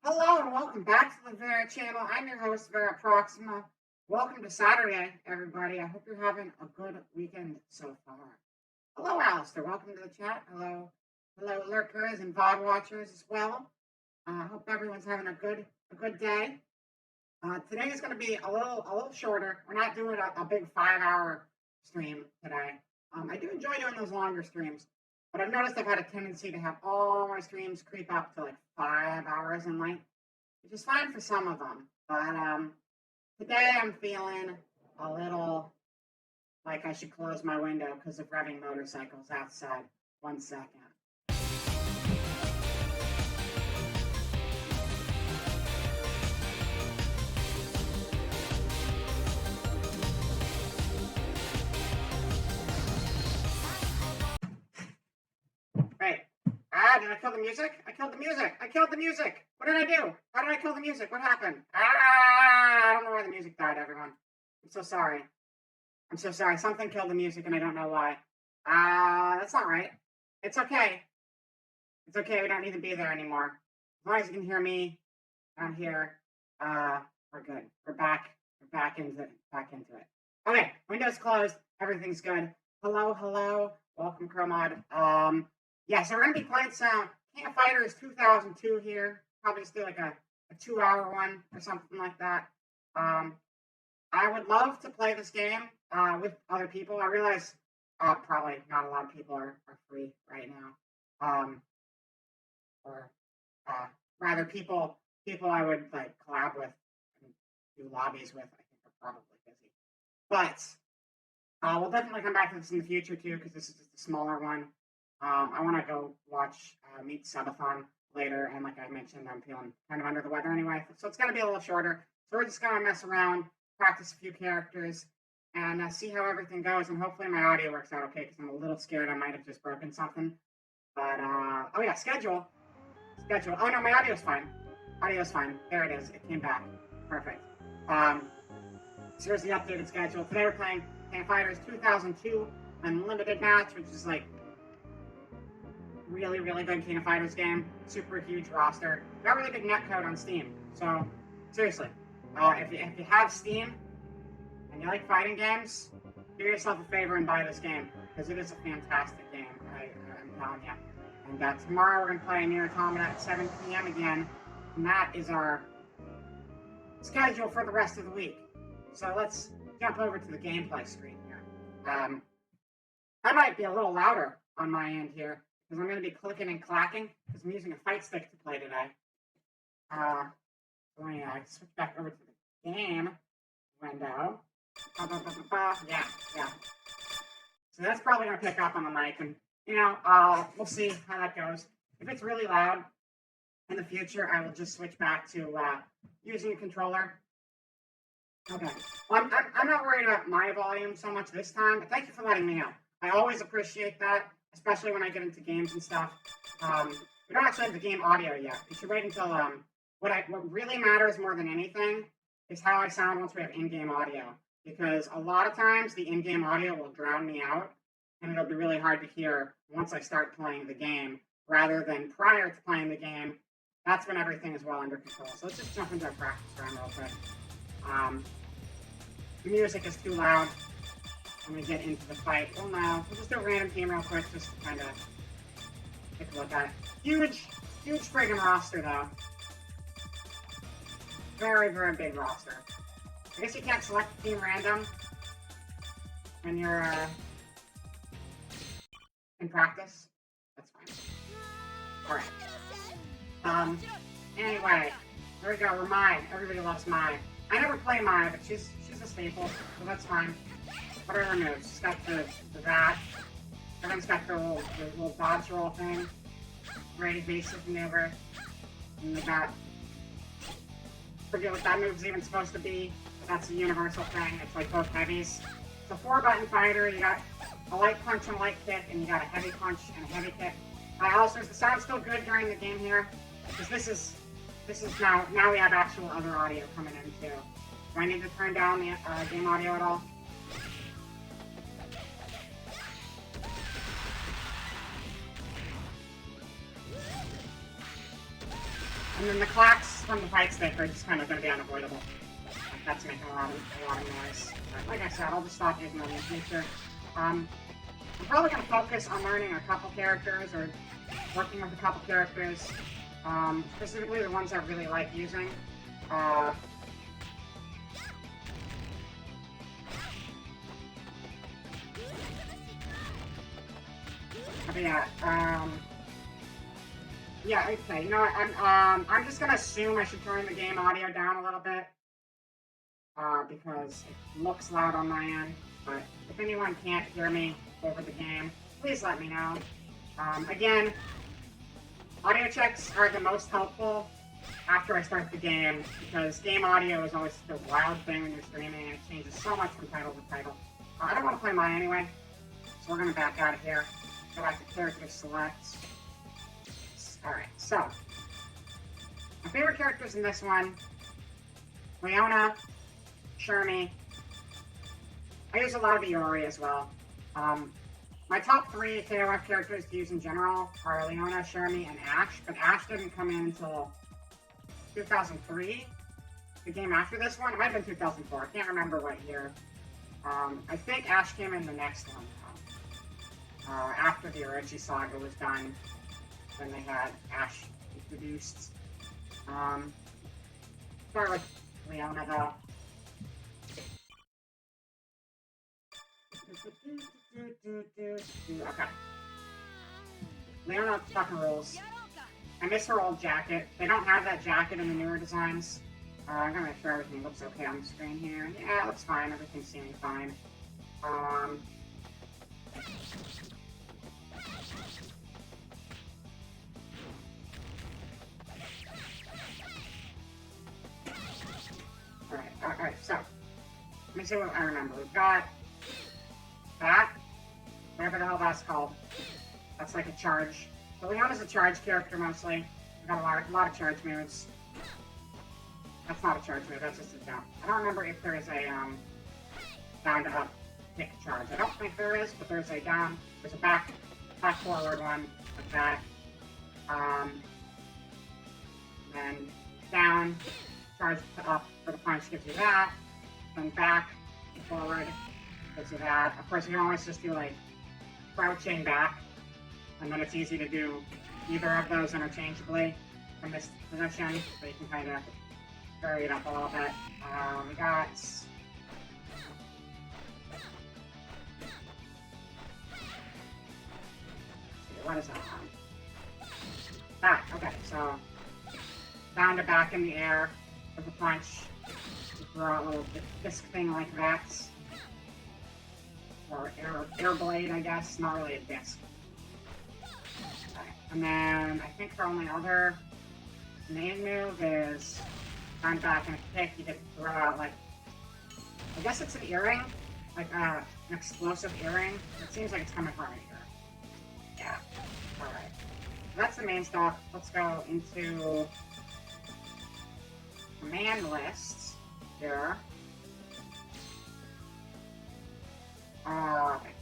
Hello and welcome back to the Vera channel. I'm your host, Vera Proxima. Welcome to Saturday, everybody. I hope you're having a good weekend so far. Hello, Alistair. Welcome to the chat. Hello, lurkers and VOD watchers as well. I hope everyone's having a good day. Today is going to be a little shorter. We're not doing a big 5-hour stream today. I do enjoy doing those longer streams. But I've noticed I've had a tendency to have all my streams creep up to like 5 hours in length, which is fine for some of them. But today I'm feeling a little like I should close my window because of revving motorcycles outside. 1 second. Right. Did I kill the music? I killed the music. I killed the music. What did I do? How did I kill the music? What happened? I don't know why the music died, everyone. I'm so sorry. I'm so sorry. Something killed the music and I don't know why. That's not right. It's okay. It's okay. We don't need to be there anymore. As long as you can hear me down here, we're good. We're back. We're back into it. Okay. Windows closed. Everything's good. Hello. Welcome, Chromod. Yeah, so we're going to be playing some KOF2002 here. Probably just do like a 2-hour one or something like that. I would love to play this game with other people. I realize probably not a lot of people are free right now. Or rather people I would like collab with and do lobbies with, I think are probably busy. But we'll definitely come back to this in the future too, because this is just a smaller one. I want to go watch Meet Subathon later, and like I mentioned, I'm feeling kind of under the weather anyway, so it's going to be a little shorter. So we're just going to mess around, practice a few characters, and see how everything goes, and hopefully my audio works out okay, because I'm a little scared I might have just broken something. But, oh yeah, schedule. Oh no, my audio's fine. There it is. It came back. Perfect. So here's the updated schedule. Today we're playing KOF2002 Unlimited match, which is like really good King of Fighters game. Super huge roster. Got really good netcode on Steam. So seriously, if you have Steam and you like fighting games, do yourself a favor and buy this game because it is a fantastic game. I'm telling you. And tomorrow we're gonna play Nier Automata at 7 p.m. again, and that is our schedule for the rest of the week. So let's jump over to the gameplay screen here. I might be a little louder on my end here, because I'm going to be clicking and clacking, because I'm using a fight stick to play today. So anyway, I switch back over to the game window. Yeah. So that's probably going to pick up on the mic, and, we'll see how that goes. If it's really loud in the future, I will just switch back to using a controller. Okay. Well, I'm not worried about my volume so much this time, but thank you for letting me know. I always appreciate that, especially when I get into games and stuff. We don't actually have the game audio yet. We should wait until, what really matters more than anything is how I sound once we have in-game audio. Because a lot of times the in-game audio will drown me out, and it'll be really hard to hear once I start playing the game, rather than prior to playing the game. That's when everything is well under control. So let's just jump into our practice round real quick. The music is too loud. I'm going to get into the fight. Well, no. We'll just do a random team real quick, just to kind of take a look at it. Huge friggin' roster, though. Very big roster. I guess you can't select team random when you're in practice. That's fine. Alright. Anyway, there we go. We're Mai. Everybody loves Mai. I never play Mai, but she's a staple, so that's fine. What are her moves? She's got the that. Everyone's got the little dodge roll thing. Very evasive maneuver. And they got... forget what that move's even supposed to be. That's a universal thing. It's like both heavies. It's a 4-button fighter. You got a light punch and a light kick, and you got a heavy punch and a heavy kick. Also, is the sound still good during the game here? Because this is now we have actual other audio coming in too. Do I need to turn down the game audio at all? And then the clacks from the fight stick are just kind of going to be unavoidable. That's making a lot of noise. But like I said, I'll just stop using them in the future. I'm probably going to focus on learning a couple characters or working with a couple characters. Specifically the ones I really like using. But yeah, yeah, okay, you know what, I'm just gonna assume I should turn the game audio down a little bit. Because it looks loud on my end, but if anyone can't hear me over the game, please let me know. Again, audio checks are the most helpful after I start the game, because game audio is always the wild thing when you're streaming, and it changes so much from title to title. I don't want to play mine anyway, so we're going to back out of here. Go back to character select. Alright, so, my favorite characters in this one, Leona, Shermie. I use a lot of Iori as well. My top 3 KOF characters to use in general are Leona, Shermie, and Ash, but Ash didn't come in until 2003, the game after this one. It might have been 2004, I can't remember what year. I think Ash came in the next one, after the Orochi saga was done, then they had Ash introduced. Start with Leona though. Okay. Leona fucking rules. I miss her old jacket. They don't have that jacket in the newer designs. I'm gonna make sure everything looks okay on the screen here. Yeah, it looks fine. Everything's seeming fine. Alright, so. Let me see what I remember. We've got that. Whatever the hell that's called. That's like a charge. So Leona's a charge character mostly. We've got a lot of charge moves. That's not a charge move, that's just a jump. I don't remember if there is a down to up kick charge. I don't think there is, but there's a down, there's a back forward one like that. Then down, charge to up for the punch gives you that. Then back, forward, gives you that. Of course, you can always just do like crouching back, and then it's easy to do either of those interchangeably from this position, so you can kind of vary it up a little bit. We got what is that one? Back, okay, so down to back in the air with a punch. Throw out a little disc thing like that. Or air blade, I guess, not really a disc. Okay. And then I think the only other main move is down back and a kick. You get to throw out like, I guess it's an earring, like an explosive earring. It seems like it's coming from an ear. Yeah. All right. That's the main stuff. Let's go into command list here. Okay.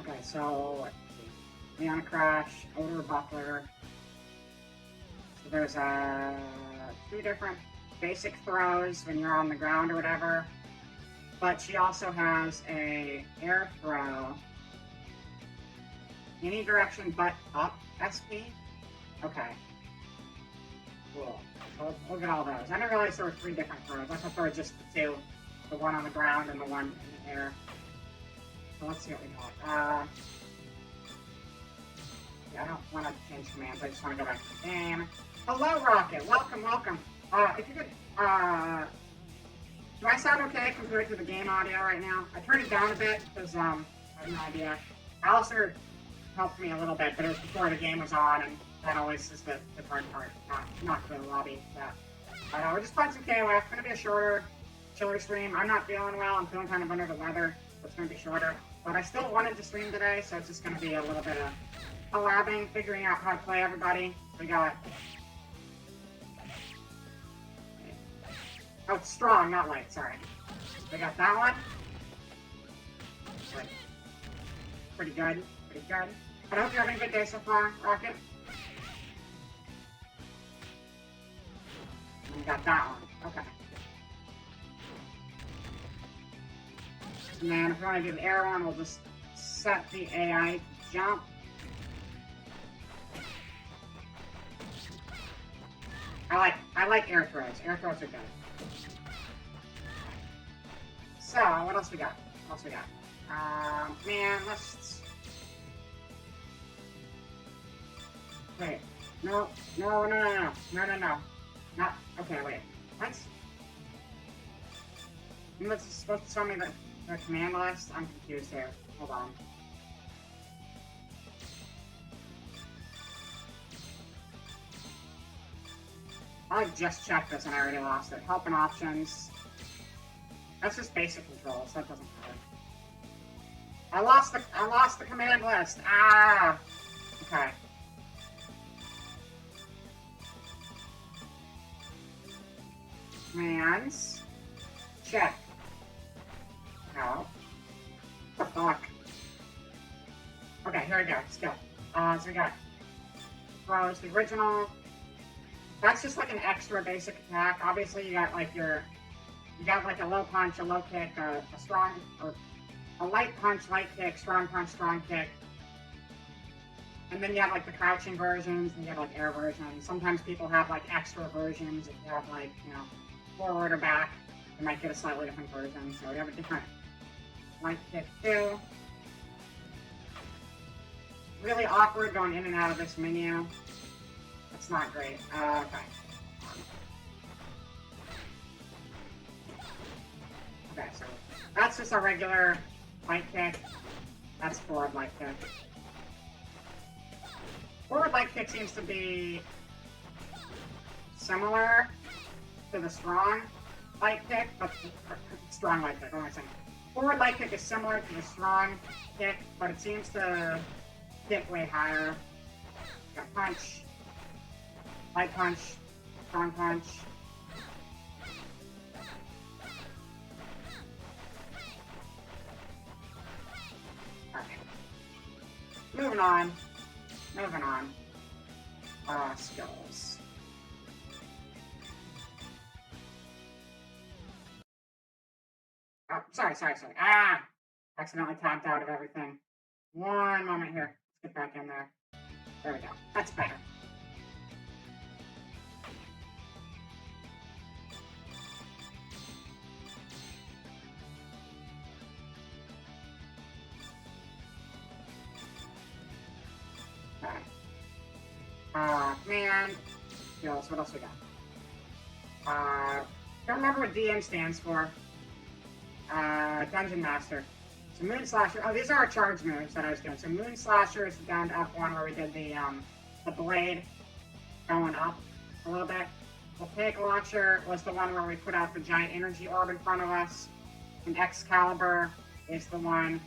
Okay, so let's see. Leona Crash, Odor Buckler. So there's 2 different basic throws when you're on the ground or whatever. But she also has a air throw. Any direction but up SP? Okay. Cool. So we'll get all those. I didn't realize there were 3 different throws. I thought there were just the 2. The one on the ground and the one in the air. So let's see what we got. Yeah, I don't want to change commands. I just want to go back to the game. Hello, Rocket. Welcome, welcome. If you could, do I sound okay compared to the game audio right now? I turned it down a bit because, I have no idea. Alistair helped me a little bit, but it was before the game was on, and that always is the hard part, not the lobby. But we're just playing some KOF. It's going to be a shorter, chiller stream. I'm not feeling well. I'm feeling kind of under the weather, so it's going to be shorter. But I still wanted to stream today, so it's just going to be a little bit of collabing, figuring out how to play everybody. We got... Oh, it's strong, not light, sorry. We got that one. pretty good. Pretty good. But I hope you're having a good day so far, Rocket. We got that one. Okay. And then if we want to do the air one, we'll just set the AI to jump. I like air throws. Air throws are good. So, what else we got? What else we got? Man, let's... Wait. No. Not... Okay, wait. What? This is supposed to show me the command list? I'm confused here. Hold on. I just checked this and I already lost it. Help and options. That's just basic controls. That doesn't matter. I lost the command list. Ah. Okay. Commands. Check. No. What the fuck? Okay, here we go. Skill. So we got throws, the original. That's just like an extra basic attack. Obviously, you got like a low punch, a low kick, a strong, or a light punch, light kick, strong punch, strong kick. And then you have like the crouching versions, and you have like air versions. Sometimes people have like extra versions. If you have like, you know, forward or back, you might get a slightly different version. So we have a different light kick too. Really awkward going in and out of this menu. It's not great. Okay. Okay, so that's just a regular light kick. That's forward light kick. Forward light kick seems to be similar to the strong light kick, but strong light kick, what am I saying? Forward light kick is similar to the strong kick, but it seems to hit way higher. Got punch. Light punch, strong punch. Okay. Moving on. Skills. Oh, sorry. Ah! Accidentally tapped out of everything. One moment here. Let's get back in there. There we go. That's better. Man. Skills, what else we got? Don't remember what DM stands for. Dungeon Master. So Moon Slasher, oh, these are our charge moves that I was doing. So Moon Slasher is down to F1 where we did the blade going up a little bit. Voltaic Launcher was the one where we put out the giant energy orb in front of us. And Excalibur is the one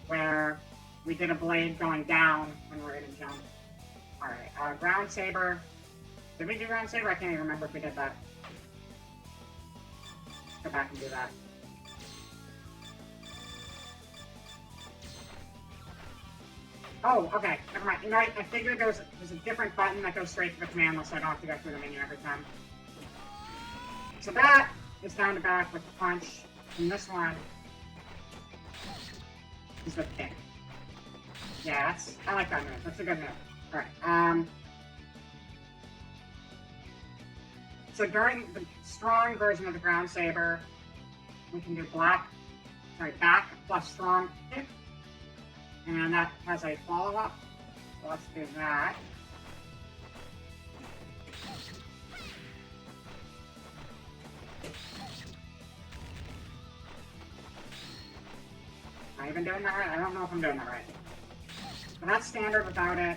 where we did a blade going down when we were going to jump. Alright, Ground Saber. Did we do Ground Saber? I can't even remember if we did that. Let's go back and do that. Oh, okay. Never mind. You know, I figured there's a different button that goes straight to the command list, so I don't have to go through the menu every time. So that is down to back with the punch. And this one is the kick. Yeah, I like that move. That's a good move. Alright, so during the strong version of the Ground Saber, we can do back plus strong kick. And that has a follow-up. So let's do that. Am I even doing that right? I don't know if I'm doing that right. But that's standard without it.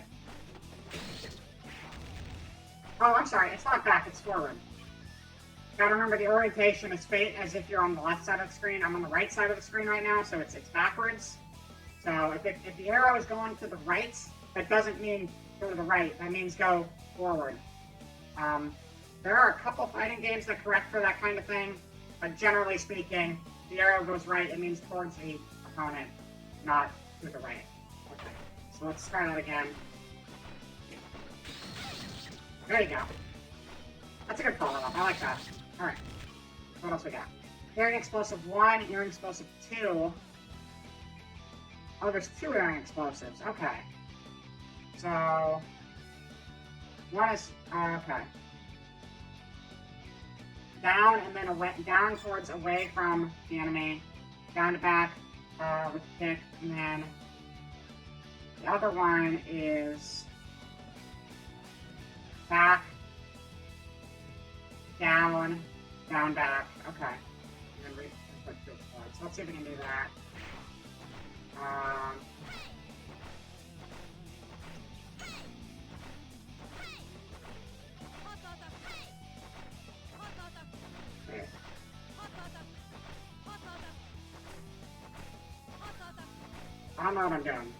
Oh, I'm sorry. It's not back. It's forward. Gotta remember the orientation is as if you're on the left side of the screen. I'm on the right side of the screen right now, so it's backwards. So if the arrow is going to the right, that doesn't mean go to the right. That means go forward. There are a couple fighting games that correct for that kind of thing, but generally speaking, the arrow goes right. It means towards the opponent, not to the right. So let's try that again. There you go. That's a good follow-up. I like that. Alright. What else we got? Airing Explosive 1, Airing Explosive 2. Oh, there's 2 Airing Explosives. Okay. So... one is... okay. Down and then away, down towards away from the enemy. Down to back with the kick. And then the other one is... back, down, down, back. Okay. And then so let's see if we can do that. Okay. I don't know what I'm doing.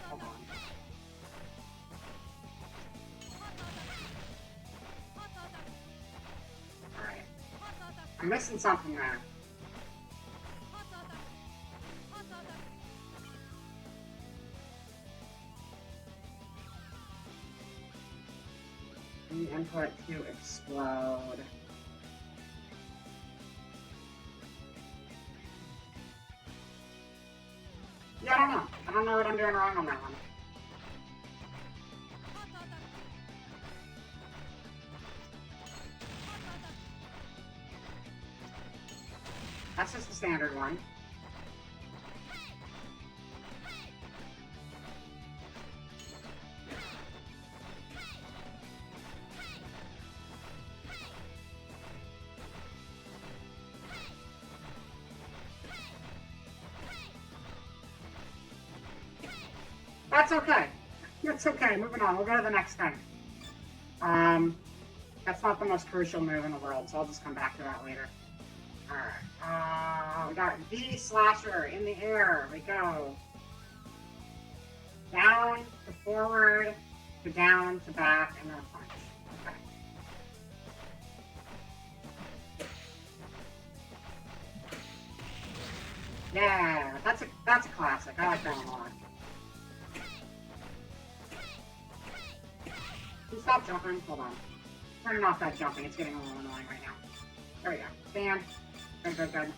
Hold on. Alright. I'm missing something there. The input to explode. Yeah, I don't know. I don't know what I'm doing wrong on that one. That's just the standard one. That's okay. That's okay. Moving on. We'll go to the next thing. That's not the most crucial move in the world, so I'll just come back to that later. Alright. We got V slasher in the air. We go. Down to forward, to down, to back, and then a punch. Okay. Yeah, that's a classic. I like that one a lot. Can you stop jumping? Hold on. Turning off that jumping. It's getting a little annoying right now. There we go. Stand. Good, good, good.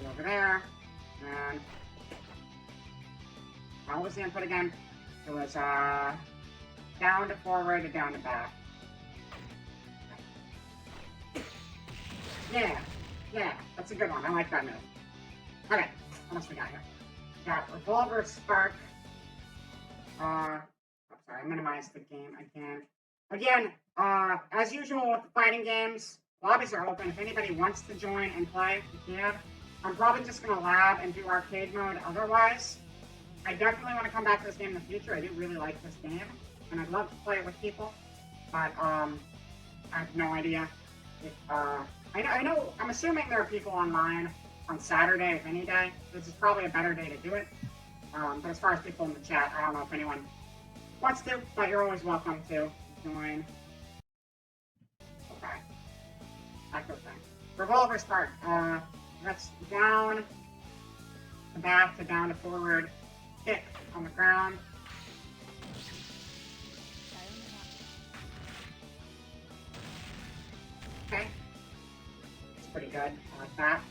Go over there. And... what was the input again? It was, down to forward to down to back. Yeah. Yeah. That's a good one. I like that move. Okay. What else we got here? Got Revolver Spark. I'm sorry, I minimized the game again. Again, as usual with the fighting games, lobbies are open. If anybody wants to join and play, you can. I'm probably just going to lab and do arcade mode otherwise. I definitely want to come back to this game in the future. I do really like this game, and I'd love to play it with people, but I have no idea if, I know, I'm assuming there are people online on Saturday, if any day. This is probably a better day to do it. But as far as people in the chat, I don't know if anyone wants to, but you're always welcome to join. Okay. Back to the thing. Revolver Spark. That's down to back to down to forward. Kick on the ground. Okay. It's pretty good. I like that.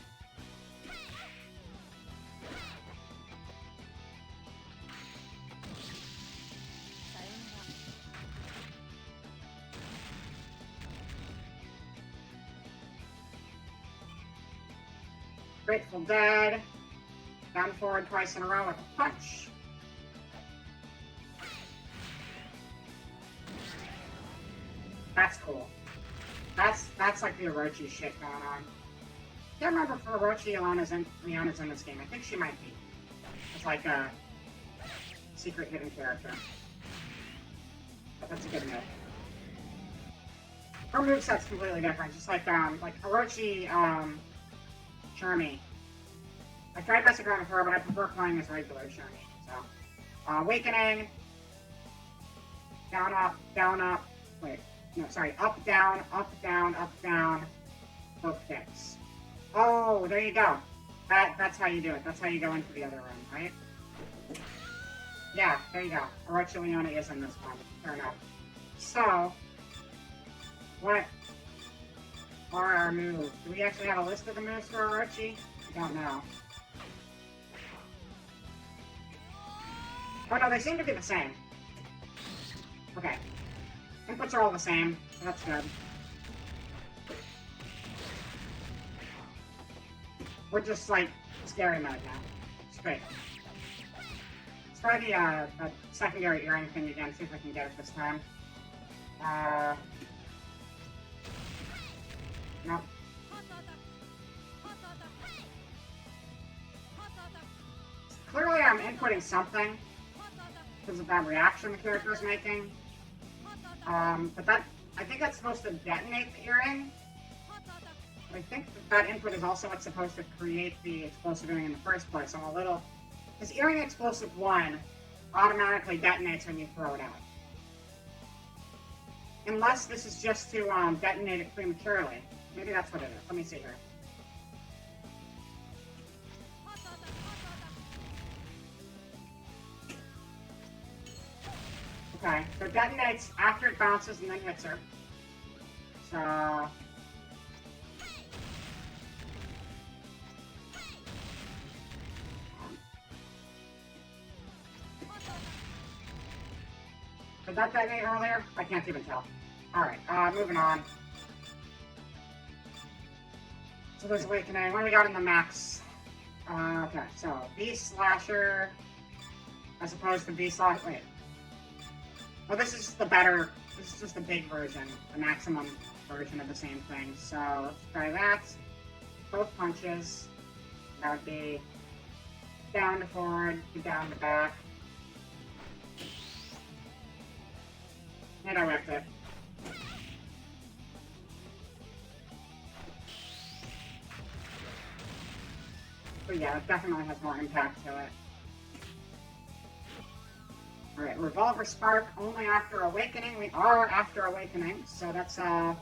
Grateful Dead. Down forward twice in a row with a punch. That's cool. That's like the Orochi shit going on. Can't remember if Orochi Leona's in this game. I think she might be. It's like a secret hidden character. But that's a good move. Her moveset's completely different. Just like Orochi, Shermie. I tried messing around with her, but I prefer playing as regular Shermie. So, Awakening. Down, up. Wait. No, sorry. Up, down, up, down, up, down. Both kicks. Oh, there you go. That's how you do it. That's how you go into the other room, right? Yeah, there you go. Orochi Leona is in this one. Fair enough. So, what are our moves? Do we actually have a list of the moves for Orochi? I don't know. Oh no, they seem to be the same. Okay. Inputs are all the same, so that's good. We're just like scary mode now. It's great. Let's try the secondary earring thing again, see if I can get it this time. Nope. Clearly I'm inputting something because of that reaction the character is making. But that, I think that's supposed to detonate the earring. I think that input is also what's supposed to create the explosive earring in the first place. So I'm a little... Because earring explosive 1 automatically detonates when you throw it out. Unless this is just to detonate it prematurely. Maybe that's what it is. Let me see here. Okay, so it detonates after it bounces and then hits her. So... Did that detonate earlier? I can't even tell. Alright, moving on. So there's Awakening. What do we got in the max? Okay, so Beast Slasher as opposed to Beast Slasher. Wait. Oh, this is just the better, this is just the big version, the maximum version of the same thing. So let's try that. Both punches. That would be down to forward, down to back. And I whipped it. But yeah, it definitely has more impact to it. Alright, Revolver Spark only after Awakening. We are after Awakening, so that's down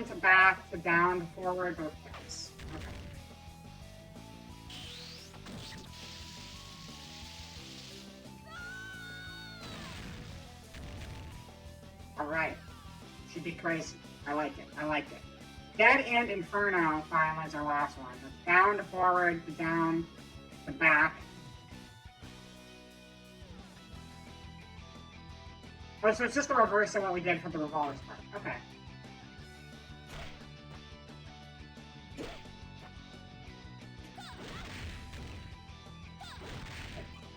to back to down to forward, both kicks. Okay. Alright. Should be crazy. I like it. I like it. Dead and Inferno finally is our last one. That's down to forward to down to back. Oh, so it's just the reverse of what we did for the Revolver Spark. Okay.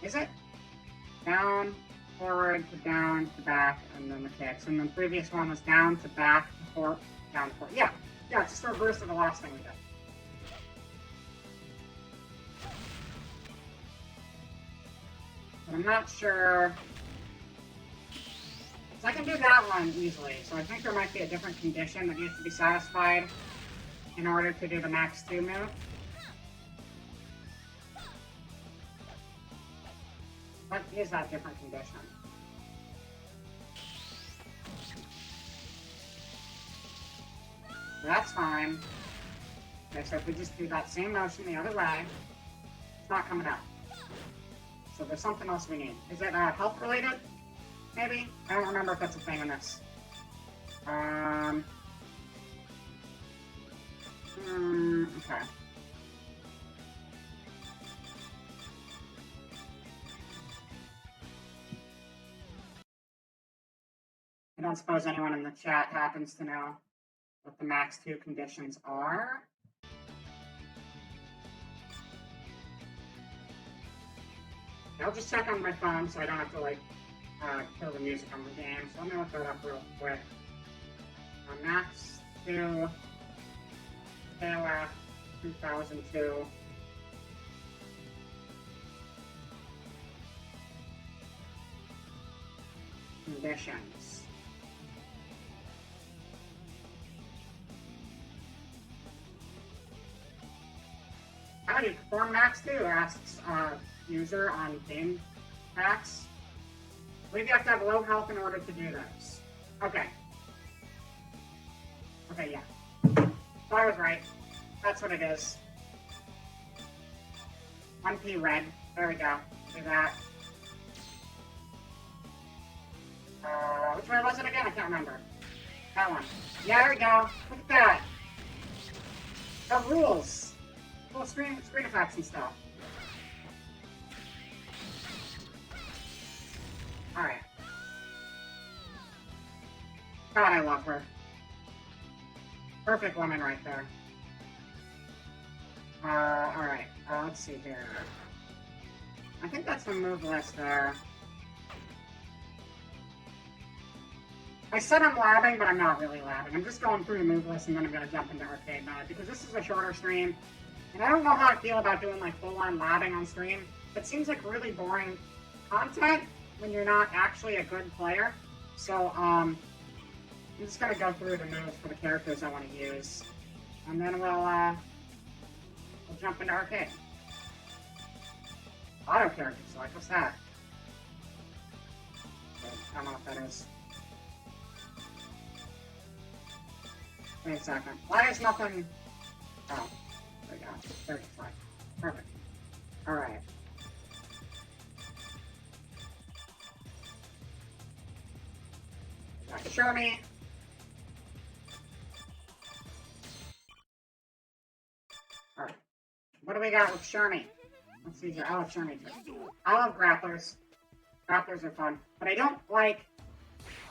Is it? Down, forward, to down, to back, and then the kicks. And then the previous one was down to back, to forward, down to forward. Yeah, yeah, it's just the reverse of the last thing we did. But I'm not sure. So I can do that one easily. So I think there might be a different condition that needs to be satisfied in order to do the max 2 move. What is that different condition? That's fine. Okay, so if we just do that same motion the other way, it's not coming out. So there's something else we need. Is it health related? Maybe? I don't remember if that's a thing in this. Okay. I don't suppose anyone in the chat happens to know what the max 2 conditions are. I'll just check on my phone so I don't have to, like, kill the music on the game. So let me look that up real quick. Max 2 KOF2002. Conditions. How do you perform max 2? Asks user on game packs. I believe you have to have low health in order to do this. Okay. Okay, yeah. So I was right. That's what it is. 1P red. There we go. Do that. Which one was it again? I can't remember. That one. Yeah, there we go. Look at that. The rules. Little screen effects and stuff. Alright. God, I love her. Perfect woman right there. Alright. Let's see here. I think that's the move list there. I said I'm labbing, but I'm not really labbing. I'm just going through the move list and then I'm going to jump into arcade mode because this is a shorter stream. And I don't know how I feel about doing like full-on labbing on stream. It seems like really boring content when you're not actually a good player. So, I'm just going to go through the moves for the characters I want to use. And then we'll jump into arcade. Auto character select, what's that? I don't know what that is. Wait a second. Why is nothing... Oh, there we go. There's the flag. Perfect. Alright. Show me. Alright. What do we got with Shermie? Let's see here. I love Shermie too. I love grapplers. Grapplers are fun. But I don't like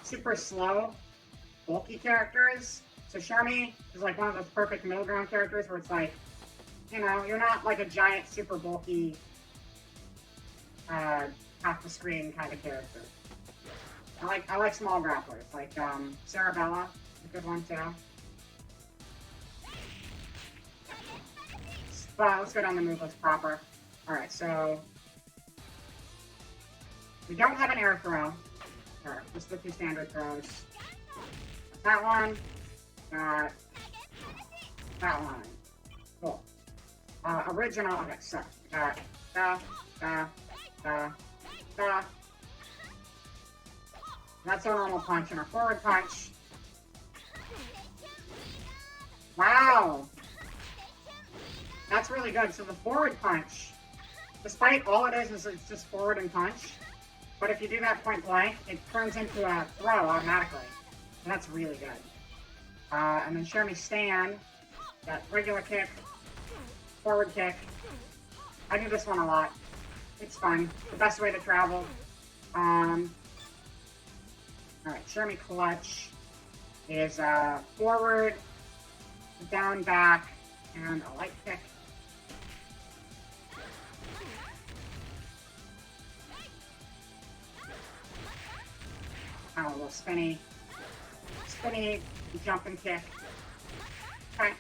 super slow, bulky characters. So Shermie is like one of those perfect middle ground characters where it's like, you know, you're not like a giant, super bulky, half the screen kind of character. I like small grapplers, like Sarabella, a good one too. But let's go down the move list proper. Alright, so we don't have an air throw. Alright, just the two standard throws. That one. Got that one. Cool. Original. Okay, so got da. That's our normal punch and our forward punch. Wow. That's really good. So the forward punch, despite all it is it's just forward and punch. But if you do that point blank, it turns into a throw automatically. And that's really good. And then Shermie stand, got regular kick, forward kick. I do this one a lot. It's fun. The best way to travel. Alright, Shermie clutch is forward, down, back, and a light kick. A little spinny, jump and kick. Okay.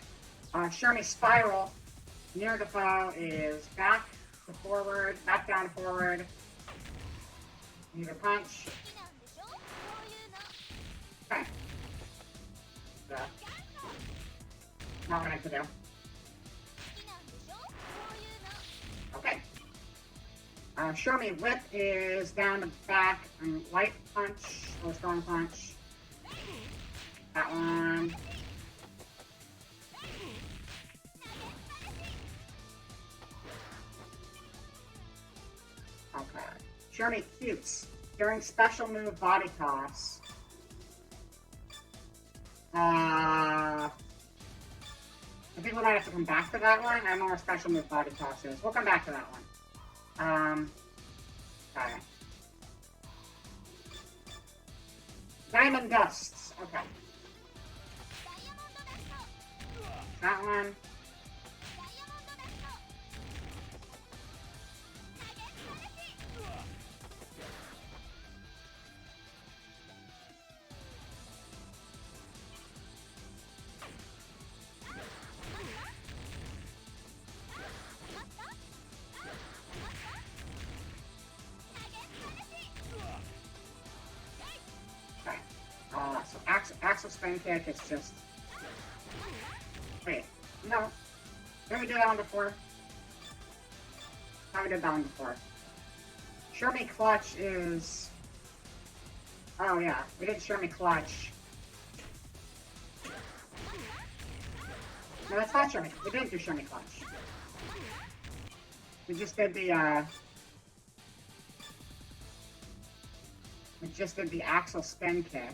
Shermie spiral near the foe is back to forward, back down to forward. Need a punch. Okay. Not what I have to do. Okay. Shermie whip is down to back and light punch or strong punch. That one. Okay. Shermie cutes during special move body toss. I think we might have to come back to that one. I don't know where special move body toss is. We'll come back to that one. Okay. Diamond Dusts. Okay. That one. So Axel spin kick is just... Wait, no. Didn't we do that one before? How we did that one before? Shermie clutch is... Oh yeah, we did Shermie clutch. No, that's not Shermie. We didn't do Shermie clutch. We just did the axle spin kick.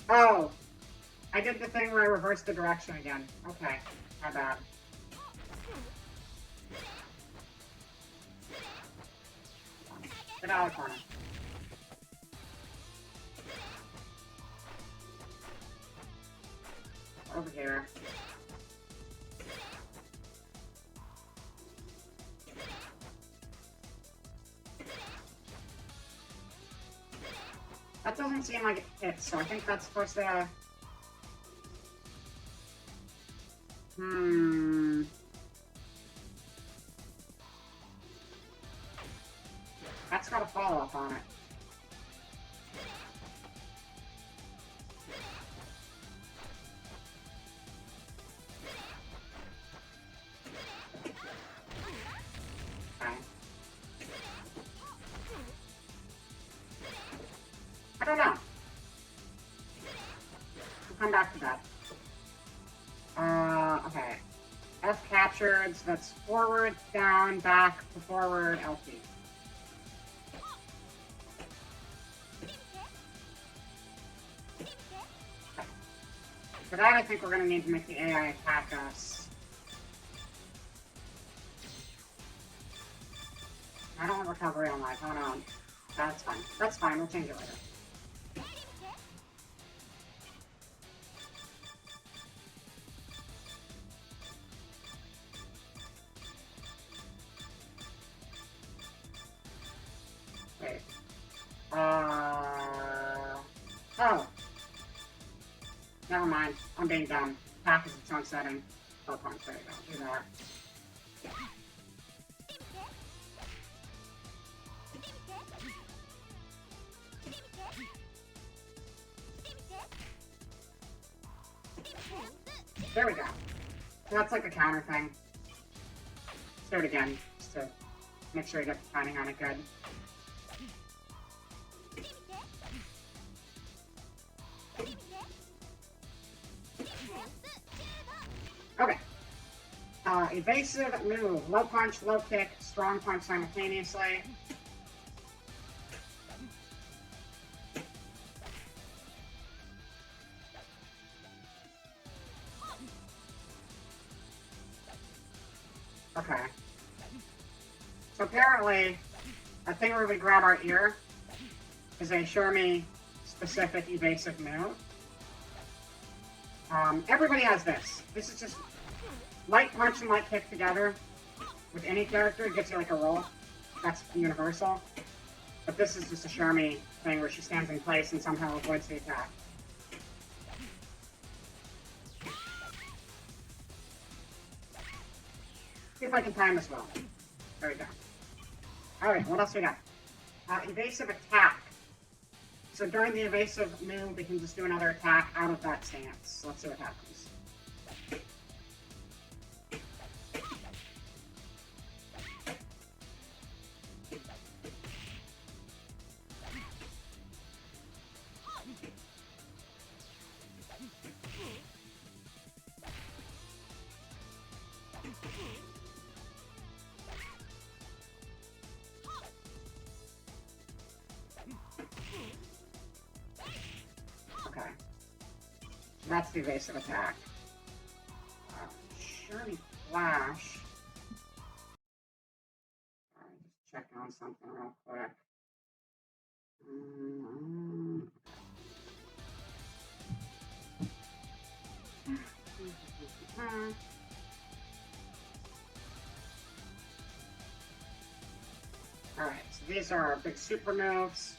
Oh, I did the thing where I reversed the direction again. Okay, my bad. Get out of the corner. Over here. That doesn't seem like it hits, so I think that's supposed to... That's got a follow-up on it. Okay. I don't know. We'll come back to that. Okay. F captured, so that's forward, down, back, to forward, LT. For that, I think we're going to need to make the AI attack us. I don't have recovery on life. Oh no. That's fine. That's fine. We'll change it later. Wait. Oh. Never mind. I'm being dumb. Attack is its own setting. Oh, punch. There you go. Do that. There we go. So that's like a counter thing. Let's do it again, just to make sure you get the timing on it good. Okay. Evasive move. Low punch, low kick, strong punch simultaneously. Okay. So apparently, a thing where we grab our ear is a Shermie specific evasive move. Everybody has this. This is just light punch and light kick together with any character. It gets you like a roll. That's universal. But this is just a Shermie thing where she stands in place and somehow avoids the attack. See if I can time this well. There we go. Alright, what else we got? Evasive attack. So during the evasive move, we can just do another attack out of that stance. So let's see what happens. Okay. That's the evasive attack. Shermie Flash. Alright, just check on something real quick. Alright, so these are our big super moves.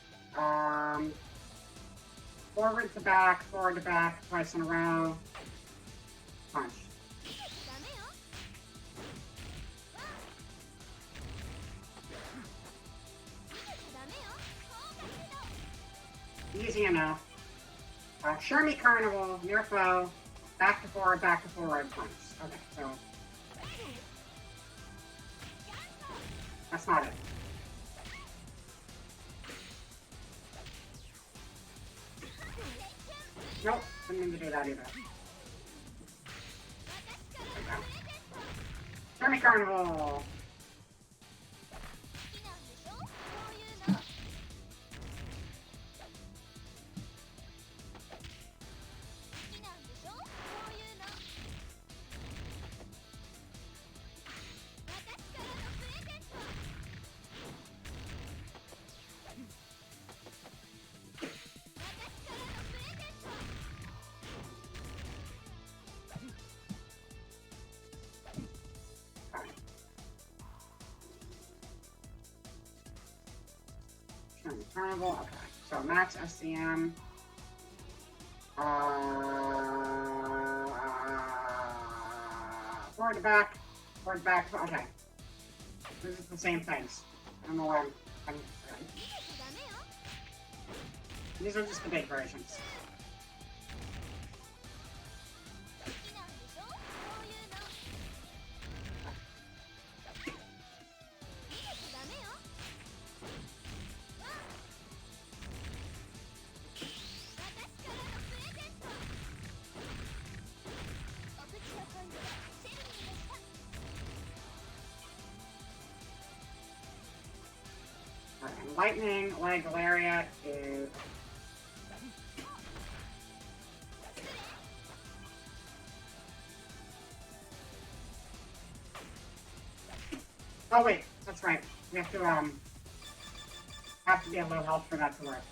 Forward to back, twice in a row. Punch. Easy enough. Shermie Carnival, near foe, back to forward, punch. Okay, so... that's not it. Nope, didn't mean to do that either. Okay. Charmy Carnival! Carnival, okay. So max SCM. Forward to back. Forward to back. Okay. This is the same things. I don't know why I'm these are just the big versions. Lightning, Leg, Lariat is... Oh wait, that's right. We have to be at low health for that to work.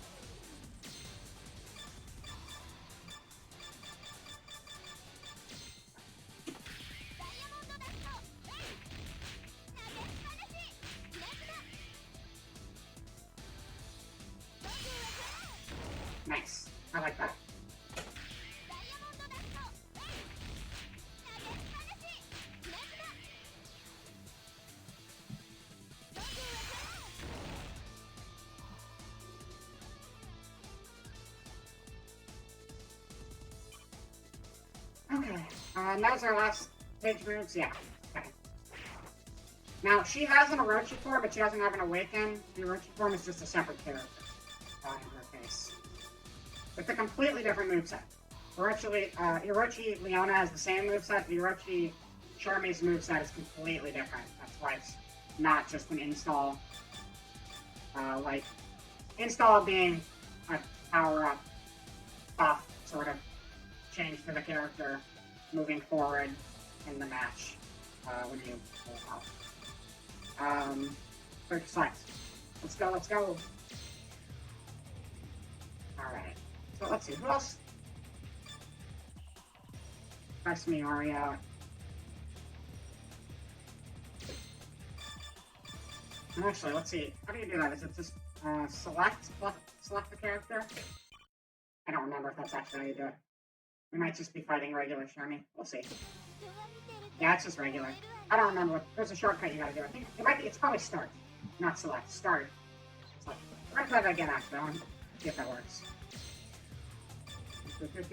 Nice. I like that. Okay. That was our last page moves. Yeah. Okay. Now, she has an Orochi form, but she doesn't have an Awaken. The Orochi form is just a separate character in her case. It's a completely different moveset. Orochi Leona has the same moveset. The Orochi Charmy's moveset is completely different. That's why it's not just an install. Install being a power-up buff sort of change for the character moving forward in the match when you pull out. Quick select. Let's go, let's go. Alright. So let's see, who else? Press me, Aria. And actually, let's see. How do you do that? Is it just select the character? I don't remember if that's actually how you do it. We might just be fighting regular Charmy. We'll see. Yeah, it's just regular. I don't remember what. There's a shortcut you gotta do. I think it might be. It's probably start, not select. Start. So we're gonna try that again after. I want to see if that works. Okay.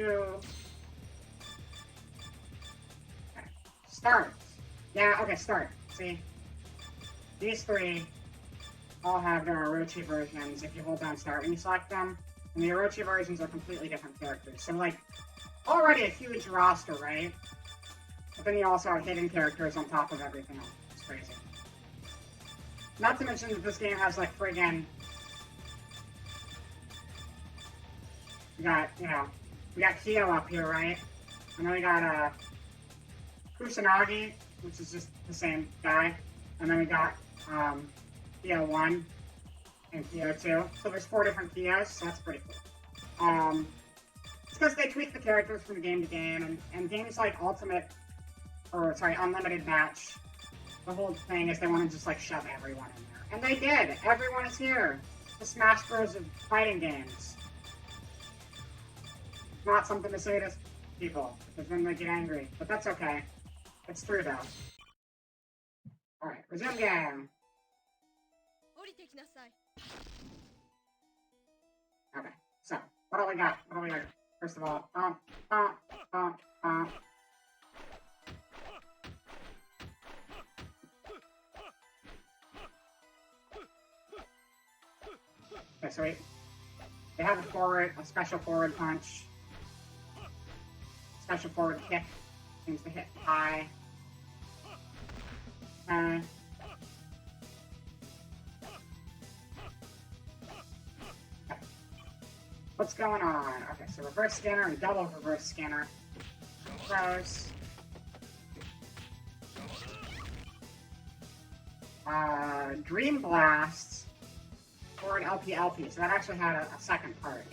Start. Yeah. Okay. Start. See. These three all have their Orochi versions if you hold down start when you select them. And the Orochi versions are completely different characters. So, like, already a huge roster, right? But then you also have hidden characters on top of everything else. It's crazy. Not to mention that this game has, like, friggin'... We got Kyo up here, right? And then we got, Kusanagi, which is just the same guy. And then we got, Kyo 1 and Kyo 2. So there's 4 different Kyos, so that's pretty cool. It's because they tweak the characters from game to game, and games like Unlimited Match, the whole thing is they want to just, like, shove everyone in there. And they did! Everyone is here! The Smash Bros. Of fighting games. Not something to say to people, because then they get angry. But that's okay. It's true, though. Alright, resume game! Okay, so, what do we got? First of all, Okay, so they have a special forward punch. Special forward kick seems to hit high. Okay. What's going on? Okay, so reverse scanner and double reverse scanner. Gross. Dream Blast or an LP. So that actually had a second part.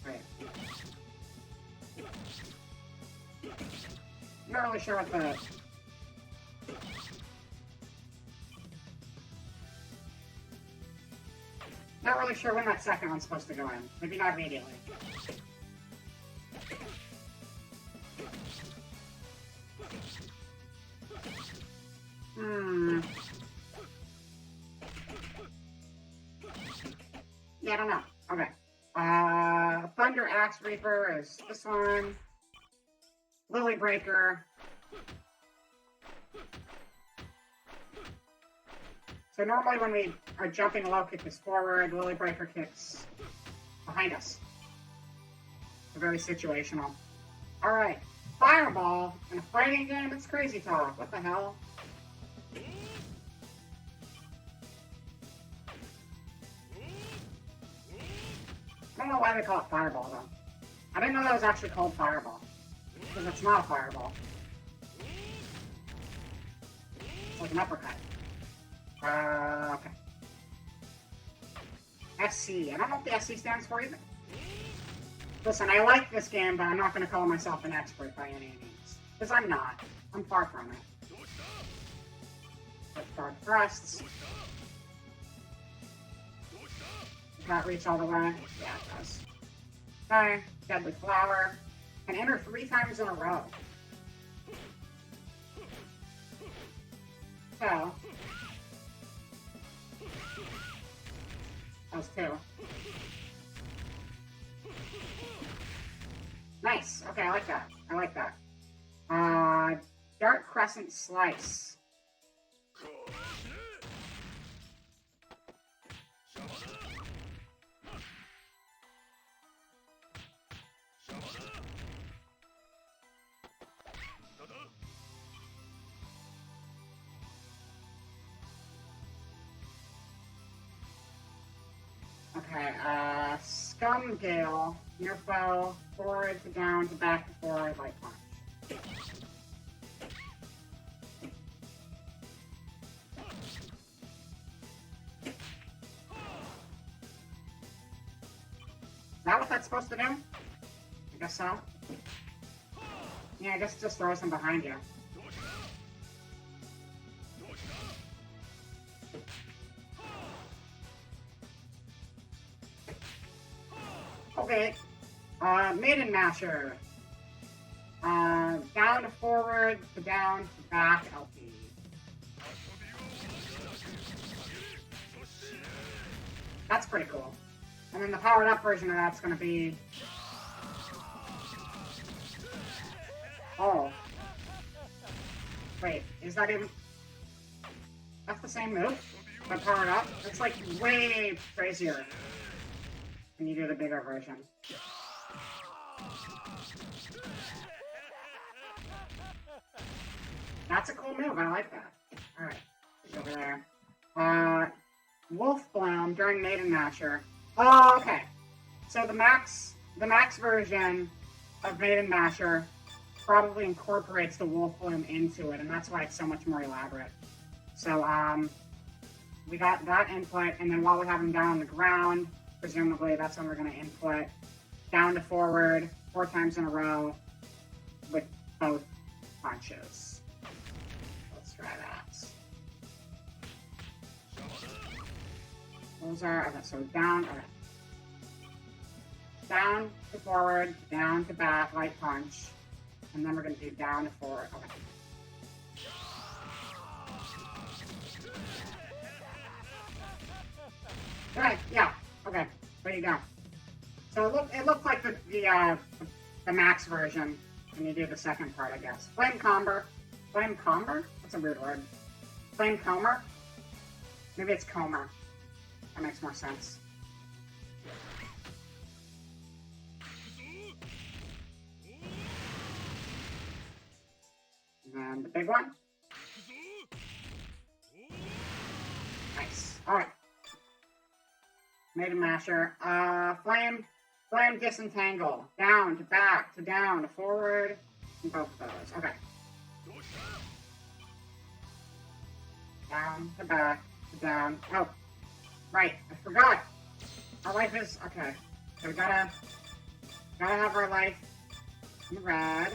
Right. I'm not really sure what the... Not really sure when that second one's supposed to go in. Maybe not immediately. Yeah, I don't know. Okay. Thunder Axe Reaper is this one. Lily Breaker. So normally when we are jumping, a low kick is forward, Lily Breaker kicks behind us. It's very situational. Alright. Fireball in a fighting game, it's crazy talk. What the hell? I don't know why they call it Fireball, though. I didn't know that was actually called Fireball. Because it's not a Fireball. It's like an uppercut. Okay. SC. I don't know what the SC stands for either. Listen, I like this game, but I'm not going to call myself an expert by any means. Because I'm not. I'm far from it. Guard thrusts. Does that reach all the way? Yeah, it does. Okay. Deadly Flower. And enter 3 times in a row. So. That was 2. Nice. Okay, I like that. I like that. Dark Crescent Slice. Okay, Scum Gale, near foe, forward to down to back to forward, light punch. Is that what that's supposed to do? I guess so. Yeah, I guess it just throws him behind you. Okay. Maiden Masher. Down to forward, to down, to back, LP. That's pretty cool. And then the powered up version of that's gonna be... Oh. Wait, is that even... That's the same move? But powered up? It's like way crazier when you do the bigger version. That's a cool move, I like that. Alright, over there. Wolf Bloom during Maiden Masher. Oh, okay. So the max version of Maiden Masher probably incorporates the Wolf Bloom into it, and that's why it's so much more elaborate. So, we got that input, and then while we have him down on the ground, presumably that's when we're going to input down to forward 4 times in a row with both punches. Let's try that. Those are, okay, so down, okay. Down to forward, down to back, light punch. And then we're going to do down to forward, okay. Right, yeah, okay, there you go. So it looked like the max version when you do the second part, I guess. Flame Comber? That's a weird word. Flame Comer? Maybe it's Comer. That makes more sense. the big one. Nice. Alright. Made a masher. Flame disentangle. Down to back to down to forward. And both of those. Okay. Down to back to down. Oh. Right. I forgot. Our life is... Okay. So we gotta have our life in red.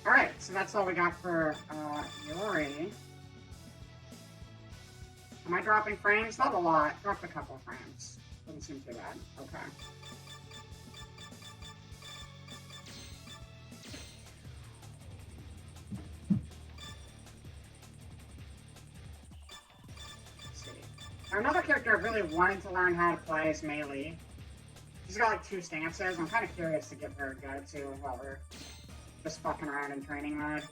Alright, so that's all we got for Yori. Am I dropping frames? Not a lot. Dropped a couple frames. Doesn't seem too bad. Okay. Let's see. Another character I really wanted to learn how to play is Melee. She's got like 2 stances. I'm kind of curious to get her go to while we're just fucking around in training mode.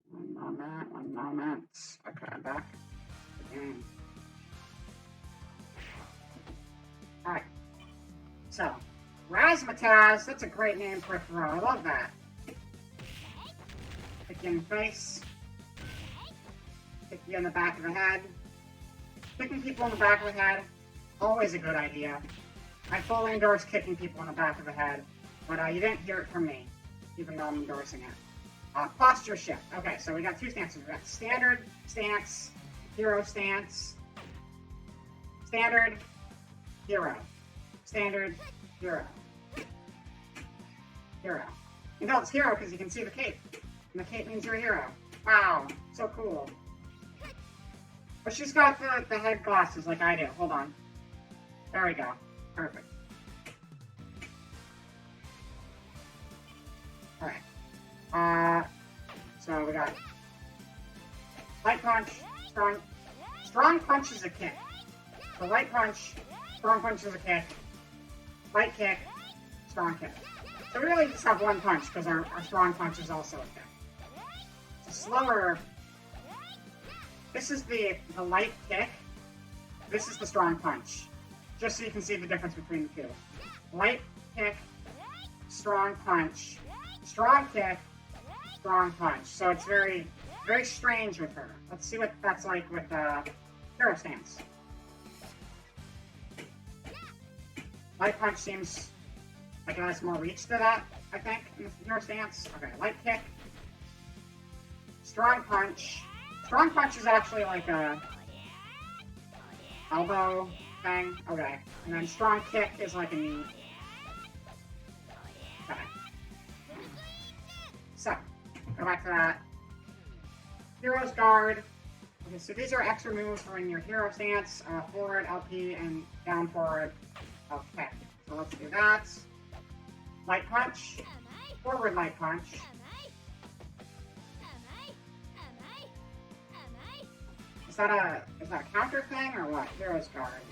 One moment. Okay, back again. Alright. So, Razzmatazz, that's a great name for a throw. I love that. Kick you in the face. Kick you in the back of the head. Kicking people in the back of the head, always a good idea. I fully endorse kicking people in the back of the head, but you didn't hear it from me, even though I'm endorsing it. Posture shift. Okay, so we got 2 stances. We got standard stance, hero stance, standard, hero, standard, hero, hero. You know it's hero because you can see the cape, and the cape means you're a hero. Wow, so cool. But she's got the head glasses like I do. Hold on. There we go. Perfect. Alright. So we got light punch, strong punch is a kick. So light punch, strong punch is a kick, light kick, strong kick. So we really just have 1 punch because our strong punch is also a kick. It's a slower... This is the light kick. This is the strong punch. Just so you can see the difference between the 2. Light kick, strong punch, strong kick, strong punch. So it's very, very strange with her. Let's see what that's like with hero stance. Light punch seems like it has more reach to that, I think, in the hero stance. Okay, light kick, strong punch. Strong punch is actually like a elbow thing. Okay. And then strong kick is like a knee. Okay. So, go back to that. Hero's guard. Okay, so these are extra moves for in your hero stance. Forward, LP, and down forward. Okay. So let's do that. Light punch. Forward light punch. Is that a counter thing or what? Hero's guard.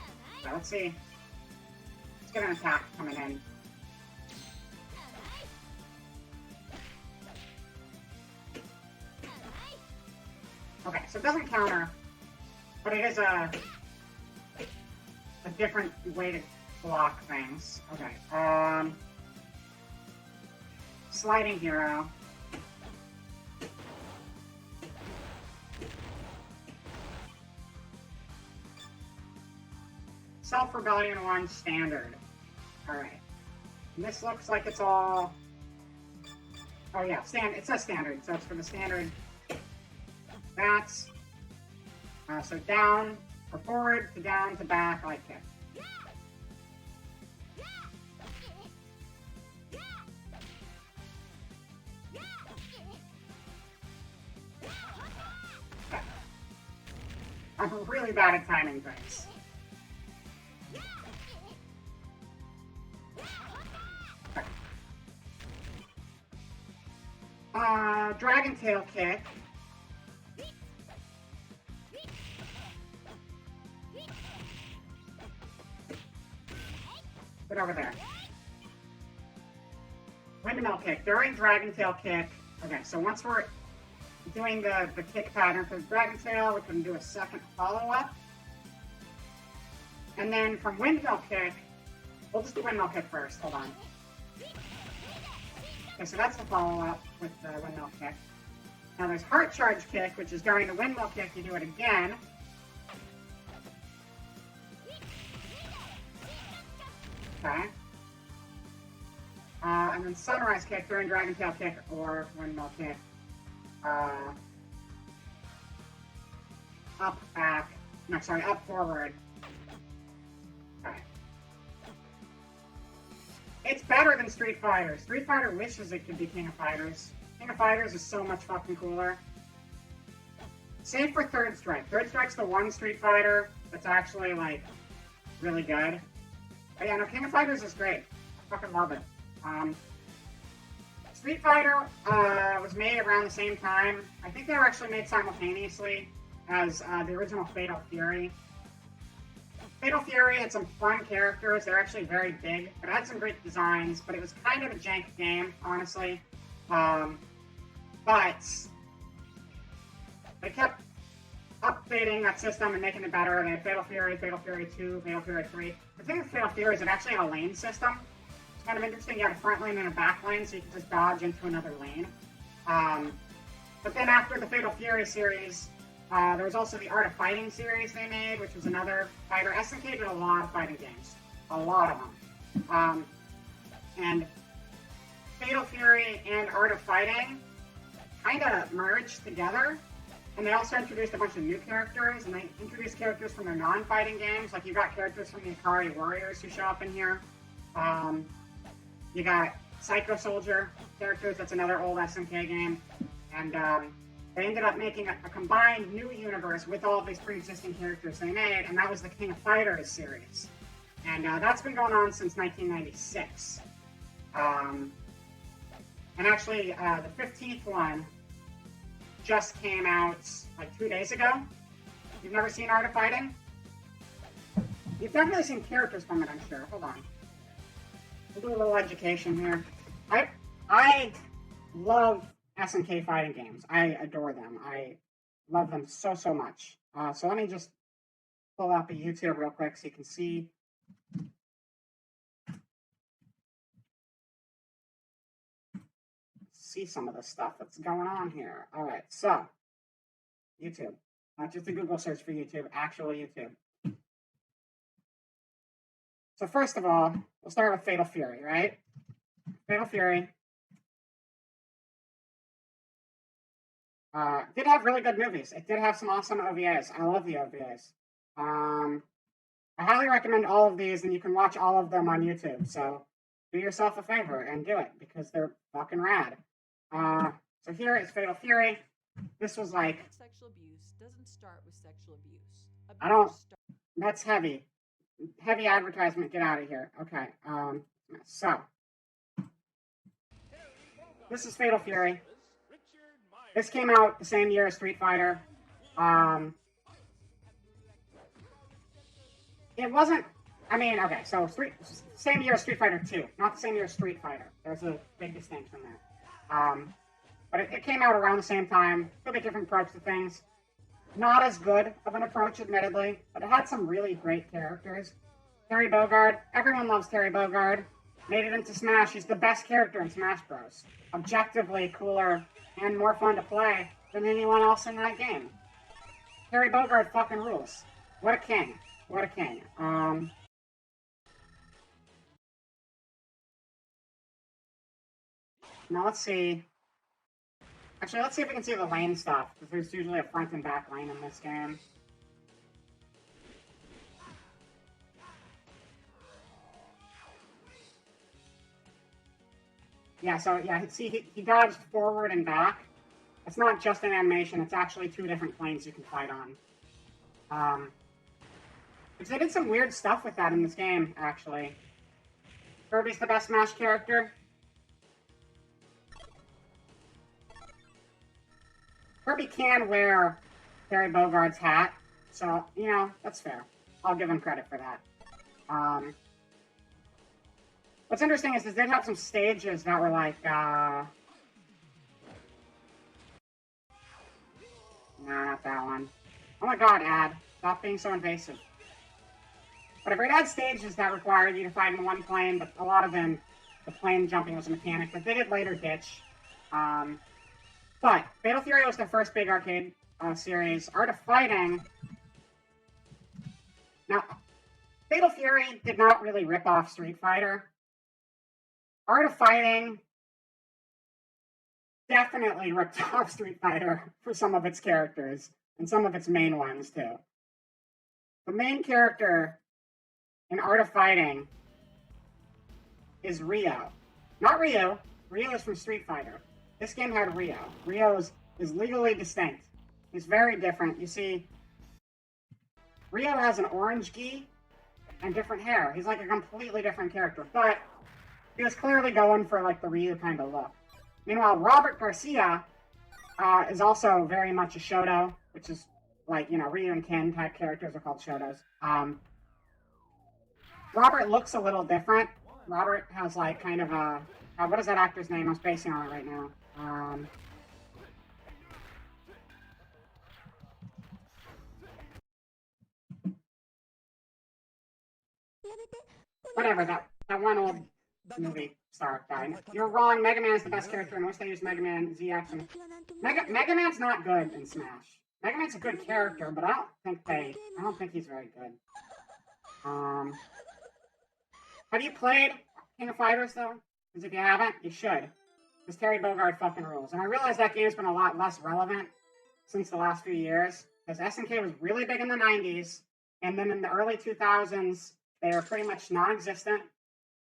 So let's see. Let's get an attack coming in. Okay, so it doesn't counter, but it is a different way to block things. Okay. Sliding hero. Self-Rebellion 1 standard. Alright. And this looks like it's all... Oh yeah, it says standard, so it's for the standard. That's... so down, or forward, to down, to back, light kick. Okay. I'm really bad at timing things. Dragon tail kick. But it over there. Windmill kick. During Dragon Tail kick. Okay, so once we're doing the kick pattern for Dragon Tail, we can do a second follow-up. And then from Windmill kick, we'll just do Windmill kick first. Hold on. Okay, so that's the follow-up with the Windmill kick. Now there's Heart Charge kick, which is during the Windmill kick, you do it again. Okay. And then Sunrise kick during Dragon Tail kick or Windmill kick. Up, back. No, sorry, up, forward. Okay. It's better than Street Fighter. Street Fighter wishes it could be King of Fighters. King of Fighters is so much fucking cooler. Save for Third Strike. Third Strike's the one Street Fighter that's actually, like, really good. But yeah, no, King of Fighters is great. I fucking love it. Street Fighter was made around the same time. I think they were actually made simultaneously as the original Fatal Fury. Fatal Fury had some fun characters. They're actually very big, but it had some great designs, but it was kind of a jank game, honestly. But they kept updating that system and making it better. They had Fatal Fury 2, Fatal Fury 3. The thing with Fatal Fury is it actually had a lane system. It's kind of interesting. You had a front lane and a back lane, so you can just dodge into another lane. But then after the Fatal Fury series, there was also the Art of Fighting series they made, which was another fighter. SNK did a lot of fighting games. A lot of them. And Fatal Fury and Art of Fighting kind of merged together. And they also introduced a bunch of new characters, and they introduced characters from their non-fighting games. Like, you got characters from the Ikari Warriors who show up in here. You got Psycho Soldier characters, that's another old SNK game. And they ended up making a combined new universe with all of these pre-existing characters they made, and that was the King of Fighters series. And that's been going on since 1996. And actually, the 15th one just came out like 2 days ago. You've never seen Art of Fighting? You've definitely seen characters from it, I'm sure. Hold on. We'll do a little education here. I love SNK fighting games. I adore them. I love them so, so much. So let me just pull up a YouTube real quick so you can see. See some of the stuff that's going on here. All right, so YouTube, not just a Google search for YouTube, actual YouTube. So first of all, we'll start with Fatal Fury, right? Fatal Fury did have really good movies. It did have some awesome OVAs. I love the OVAs. I highly recommend all of these, and you can watch all of them on YouTube. So do yourself a favor and do it because they're fucking rad. So here is Fatal Fury. This was like sexual abuse doesn't start with sexual abuse. I don't. That's heavy. Heavy advertisement. Get out of here. Okay. So this is Fatal Fury. This came out the same year as Street Fighter. It wasn't. I mean, okay. So same year as Street Fighter 2, not the same year as Street Fighter. There's a big distinction there. But it came out around the same time. A little bit different approach to things. Not as good of an approach, admittedly, but it had some really great characters. Terry Bogard. Everyone loves Terry Bogard. Made it into Smash. He's the best character in Smash Bros. Objectively cooler and more fun to play than anyone else in that game. Terry Bogard fucking rules. What a king. What a king. Now let's see. Actually, let's see if we can see the lane stuff, because there's usually a front and back lane in this game. Yeah, so yeah, see, he dodged forward and back. It's not just an animation, it's actually two different planes you can fight on. Because they did some weird stuff with that in this game, actually. Kirby's the best Smash character. Kirby can wear Terry Bogard's hat, so, you know, that's fair. I'll give him credit for that. What's interesting is they did have some stages that were like, no, not that one. Oh my god, Ad. Stop being so invasive. Whatever, it had stages that required you to fight in one plane, but a lot of them, the plane jumping was a mechanic, but they did later ditch. But Fatal Fury was their first big arcade series. Art of Fighting... Now, Fatal Fury did not really rip off Street Fighter. Art of Fighting definitely ripped off Street Fighter for some of its characters, and some of its main ones, too. The main character in Art of Fighting is Ryo. Not Ryu. Ryu is from Street Fighter. This game had Ryo. Ryo is legally distinct. He's very different. You see, Ryo has an orange gi and different hair. He's like a completely different character, but he was clearly going for like the Ryu kind of look. Meanwhile, Robert Garcia is also very much a Shoto, which is like, you know, Ryu and Ken type characters are called Shotos. Robert looks a little different. Robert has like kind of a... what is that actor's name? I'm spacing on it right now. Whatever, that one old movie star guy. You're wrong. Mega Man is the best character, and once they use Mega Man Z action. Mega Man's not good in Smash. Mega Man's a good character, but I don't think he's very good. Have you played King of Fighters though? Because if you haven't, you should. Because Terry Bogard fucking rules. And I realize that game's been a lot less relevant since the last few years. Because SNK was really big in the 90s, and then in the early 2000s, they were pretty much non-existent.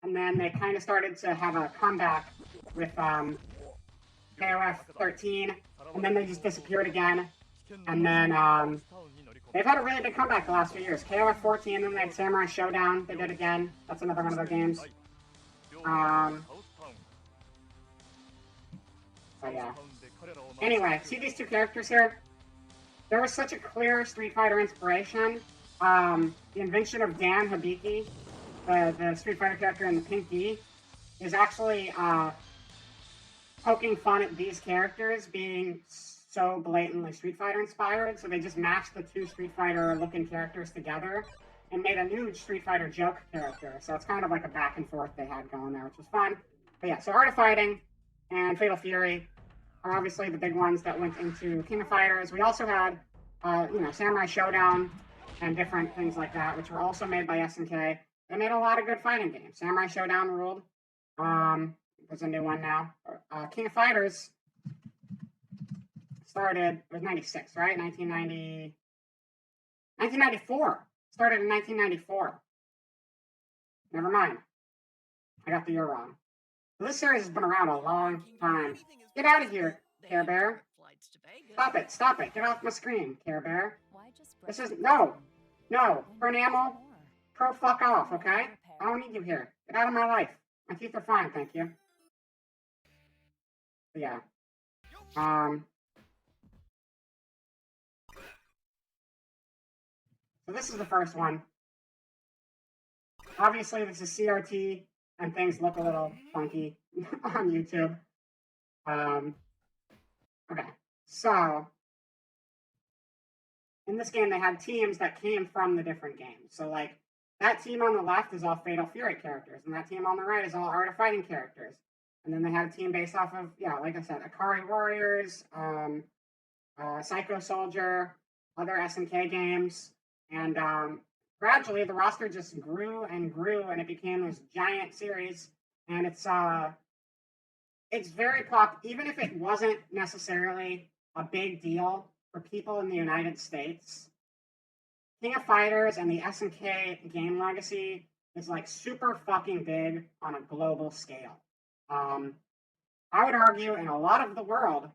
And then they kind of started to have a comeback with KOF2002, and then they just disappeared again. And then they've had a really big comeback the last few years. KOF14, and then they had Samurai Showdown. They did again. That's another one of their games. So yeah. Anyway, see these two characters here? There was such a clear Street Fighter inspiration. The invention of Dan Hibiki, the Street Fighter character in the pink gi, is actually poking fun at these characters being so blatantly Street Fighter inspired. So they just matched the two Street Fighter looking characters together and made a new Street Fighter joke character. So it's kind of like a back and forth they had going there, which was fun. But yeah, so Art of Fighting and Fatal Fury are obviously the big ones that went into King of Fighters. We also had, Samurai Showdown and different things like that, which were also made by SNK. They made a lot of good fighting games. Samurai Showdown ruled. There's a new one now. King of Fighters started, it was 96, right? 1994. Started in 1994. Never mind. I got the year wrong. This series has been around a long time. Get out of here, Care Bear. Stop it. Get off my screen, Care Bear. This is, no, Pronamel, fuck off, okay? I don't need you here. Get out of my life. My teeth are fine, thank you. But yeah. So this is the first one. Obviously, this is CRT, and things look a little funky on YouTube. Okay, so in this game, they had teams that came from the different games. So, like, that team on the left is all Fatal Fury characters, and that team on the right is all Art of Fighting characters. And then they had a team based off of, like I said, Akari Warriors, Psycho Soldier, other SNK games, and gradually the roster just grew and grew, and it became this giant series. And it's very even if it wasn't necessarily a big deal for people in the United States. King of Fighters and the SNK game legacy is like super fucking big on a global scale. I would argue in a lot of the world,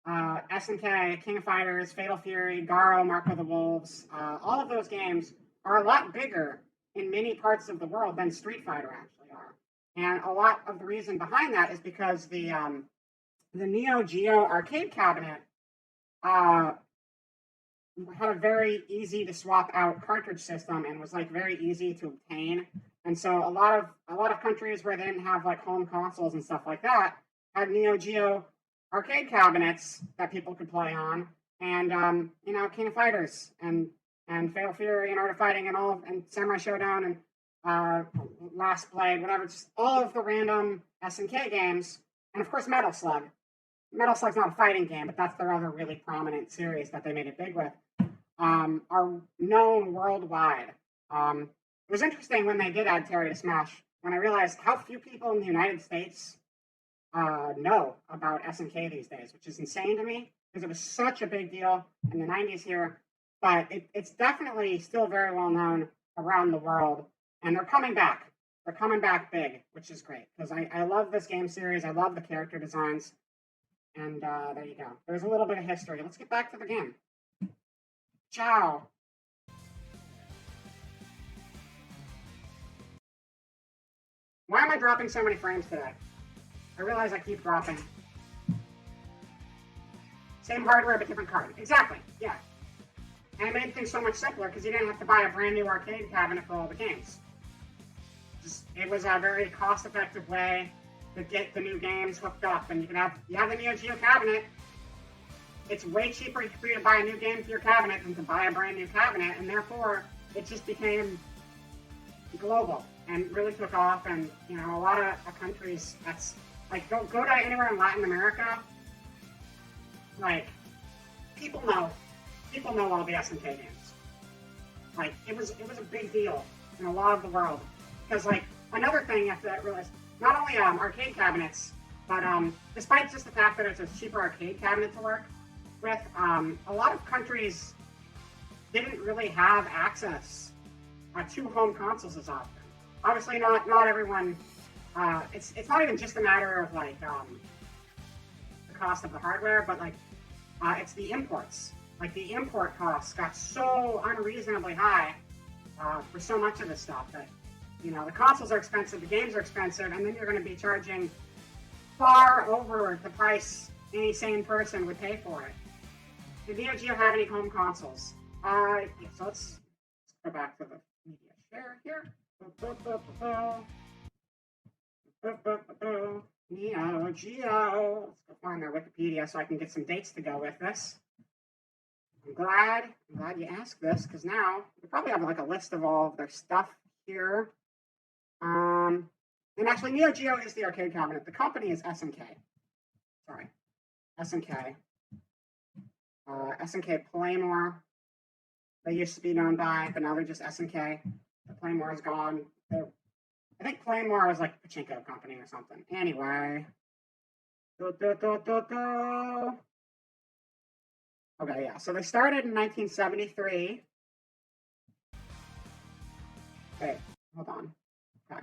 SNK, King of Fighters, Fatal Fury, Garo, Mark of the Wolves, all of those games are a lot bigger in many parts of the world than Street Fighter actually are. And a lot of the reason behind that is because the Neo Geo arcade cabinet had a very easy to swap out cartridge system and was like very easy to obtain. And so a lot of countries where they didn't have like home consoles and stuff like that had Neo Geo arcade cabinets that people could play on, and King of Fighters and Fatal Fury and Art of Fighting and Samurai Showdown and Last Blade, whatever, just all of the random SNK games, and of course Metal Slug. Metal Slug's not a fighting game, but that's their other really prominent series that they made it big with. Are known worldwide. It was interesting when they did add Terry to Smash, when I realized how few people in the United States know about SNK these days, which is insane to me because it was such a big deal in the 90s here. But it's definitely still very well known around the world, and they're coming back. They're coming back big, which is great because I love this game series. I love the character designs, and there you go. There's a little bit of history. Let's get back to the game. Ciao. Why am I dropping so many frames today? I realize I keep dropping. Same hardware, but different card. Exactly, yeah. And it made things so much simpler because you didn't have to buy a brand new arcade cabinet for all the games. It was a very cost-effective way to get the new games hooked up, and you have the Neo Geo cabinet. It's way cheaper for you to buy a new game for your cabinet than to buy a brand new cabinet, and therefore it just became global and really took off. And a lot of countries, that's like go to anywhere in Latin America, like people know all the SNK games. Like it was a big deal in a lot of the world, because like another thing you have to realize, not only arcade cabinets, but despite just the fact that it's a cheaper arcade cabinet to work with, a lot of countries didn't really have access to home consoles as often. Obviously, not everyone. It's not even just a matter of like the cost of the hardware, but like it's the imports. Like the import costs got so unreasonably high for so much of this stuff that the consoles are expensive, the games are expensive, and then you're going to be charging far over the price any sane person would pay for it. Did Neo Geo have any home consoles? Yeah, so let's go back to the media share here. Neo Geo. Let's go find their Wikipedia so I can get some dates to go with this. I'm glad you asked this, because now we probably have like a list of all of their stuff here. And actually, Neo Geo is the arcade cabinet. The company is SNK. Sorry, SNK. SNK Playmore. They used to be known by, but now they're just SNK. The Playmore is gone. I think Playmore was like a pachinko company or something. Anyway. Okay, yeah. So they started in 1973. Wait, hold on. Okay.